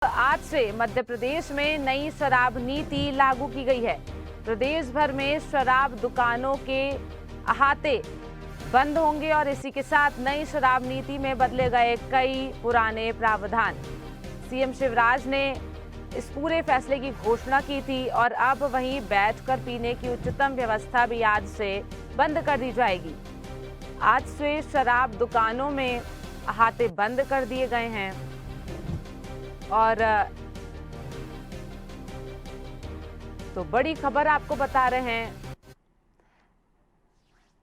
आज से मध्य प्रदेश में नई शराब नीति लागू की गई है। प्रदेश भर में शराब दुकानों के अहाते बंद होंगे और इसी के साथ नई शराब नीति में बदले गए कई पुराने प्रावधान। सीएम शिवराज ने इस पूरे फैसले की घोषणा की थी और अब वहीं बैठकर पीने की उच्चतम व्यवस्था भी आज से बंद कर दी जाएगी। आज से शराब दुकानों में अहाते बंद कर दिए गए हैं और तो बड़ी खबर आपको बता रहे हैं।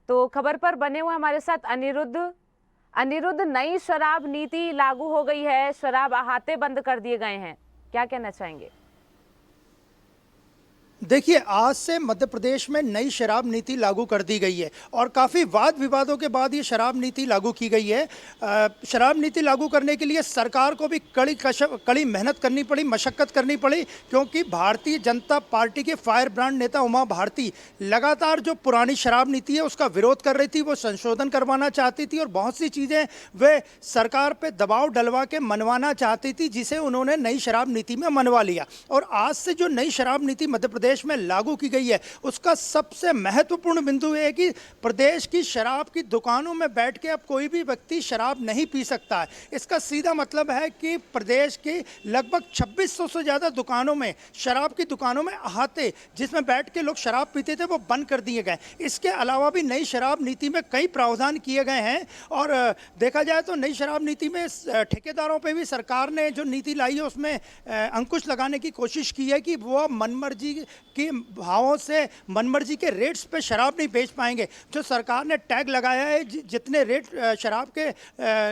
तो खबर पर बने हुए हमारे साथ अनिरुद्ध, नई शराब नीति लागू हो गई है, शराब अहाते बंद कर दिए गए हैं, क्या कहना चाहेंगे? देखिए, आज से मध्य प्रदेश में नई शराब नीति लागू कर दी गई है और काफ़ी वाद विवादों के बाद ये शराब नीति लागू की गई है। शराब नीति लागू करने के लिए सरकार को भी कड़ी मेहनत करनी पड़ी, मशक्क़त करनी पड़ी, क्योंकि भारतीय जनता पार्टी के फायर ब्रांड नेता उमा भारती लगातार जो पुरानी शराब नीति है उसका विरोध कर रही थी, वो संशोधन करवाना चाहती थी और बहुत सी चीज़ें वे सरकार पर दबाव डलवा के मनवाना चाहती थी, जिसे उन्होंने नई शराब नीति में मनवा लिया। और आज से जो नई शराब नीति मध्य प्रदेश में लागू की गई है उसका सबसे महत्वपूर्ण बिंदु है कि प्रदेश की शराब की दुकानों में बैठ के अब कोई भी व्यक्ति शराब नहीं पी सकता है। इसका सीधा मतलब है कि प्रदेश की लगभग 2600 से ज़्यादा दुकानों में, शराब की दुकानों में अहाते जिसमें बैठ के लोग शराब पीते थे वो बंद कर दिए गए। इसके अलावा भी नई शराब नीति में कई प्रावधान किए गए हैं और देखा जाए तो नई शराब नीति में ठेकेदारों पर भी सरकार ने जो नीति लाई है उसमें अंकुश लगाने की कोशिश की है कि वो मनमर्जी कि भावों से मनमर्जी के रेट्स पे शराब नहीं बेच पाएंगे। जो सरकार ने टैग लगाया है, जितने रेट शराब के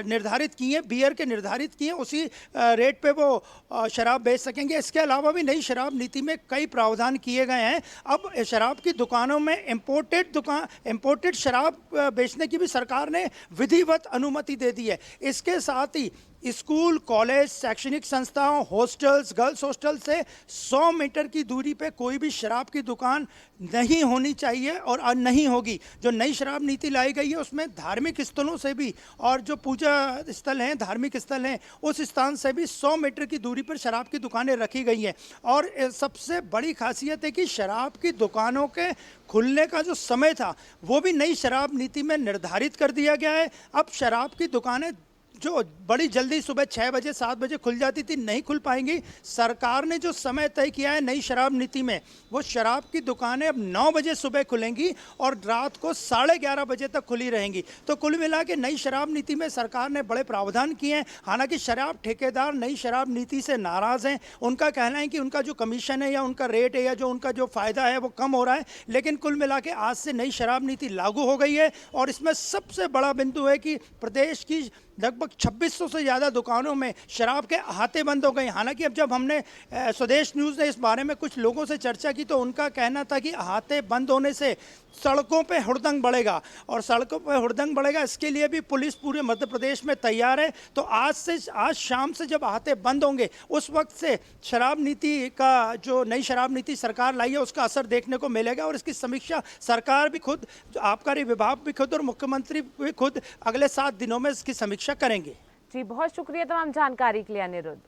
निर्धारित किए, बियर के निर्धारित किए, उसी रेट पे वो शराब बेच सकेंगे। इसके अलावा भी नई शराब नीति में कई प्रावधान किए गए हैं। अब शराब की दुकानों में इम्पोर्टेड शराब बेचने की भी सरकार ने विधिवत अनुमति दे दी है। इसके साथ ही स्कूल, कॉलेज, शैक्षणिक संस्थाओं, हॉस्टल्स, गर्ल्स हॉस्टल से 100 मीटर की दूरी पे कोई भी शराब की दुकान नहीं होनी चाहिए और नहीं होगी। जो नई शराब नीति लाई गई है उसमें धार्मिक स्थलों से भी और जो पूजा स्थल हैं, धार्मिक स्थल हैं, उस स्थान से भी 100 मीटर की दूरी पर शराब की दुकानें रखी गई हैं। और सबसे बड़ी खासियत है कि शराब की दुकानों के खुलने का जो समय था वो भी नई शराब नीति में निर्धारित कर दिया गया है। अब शराब की दुकानें जो बड़ी जल्दी सुबह 6 बजे 7 बजे खुल जाती थी नहीं खुल पाएंगी। सरकार ने जो समय तय किया है नई शराब नीति में, वो शराब की दुकानें अब 9 बजे सुबह खुलेंगी और रात को 11:30 बजे तक खुली रहेंगी। तो कुल मिला के नई शराब नीति में सरकार ने बड़े प्रावधान किए हैं। हालांकि शराब ठेकेदार नई शराब नीति से नाराज़ हैं। उनका कहना है कि उनका जो कमीशन है या उनका रेट है या जो उनका जो फ़ायदा है वो कम हो रहा है। लेकिन कुल मिला के आज से नई शराब नीति लागू हो गई है और इसमें सबसे बड़ा बिंदु है कि प्रदेश की लगभग 2600 से ज़्यादा दुकानों में शराब के अहाते बंद हो गए। हालांकि अब जब हमने स्वदेश न्यूज़ ने इस बारे में कुछ लोगों से चर्चा की तो उनका कहना था कि अहाते बंद होने से सड़कों पे हुड़दंग बढ़ेगा और सड़कों पे हुड़दंग बढ़ेगा, इसके लिए भी पुलिस पूरे मध्य प्रदेश में तैयार है। तो आज शाम से जब अहाते बंद होंगे उस वक्त से शराब नीति का जो नई शराब नीति सरकार लाई है उसका असर देखने को मिलेगा और इसकी समीक्षा सरकार भी खुद, आबकारी विभाग भी खुद और मुख्यमंत्री भी खुद अगले 7 दिनों में इसकी समीक्षा करेंगे। जी, बहुत शुक्रिया तमाम जानकारी के लिए अनिरुद्ध।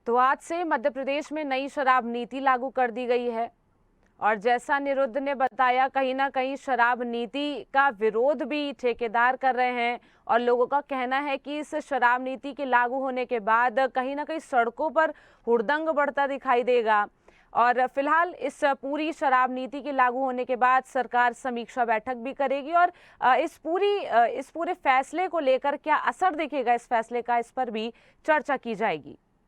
तो आज से मध्य प्रदेश में नई शराब नीति लागू कर दी गई है और जैसा अनिरुद्ध ने बताया, कहीं ना कहीं शराब नीति का विरोध भी ठेकेदार कर रहे हैं और लोगों का कहना है कि इस शराब नीति के लागू होने के बाद कहीं ना कहीं सड़कों पर हुड़दंग बढ़ता दिखाई देगा। और फिलहाल इस पूरी शराब नीति के लागू होने के बाद सरकार समीक्षा बैठक भी करेगी और इस पूरे फैसले को लेकर क्या असर दिखेगा इस फैसले का, इस पर भी चर्चा की जाएगी।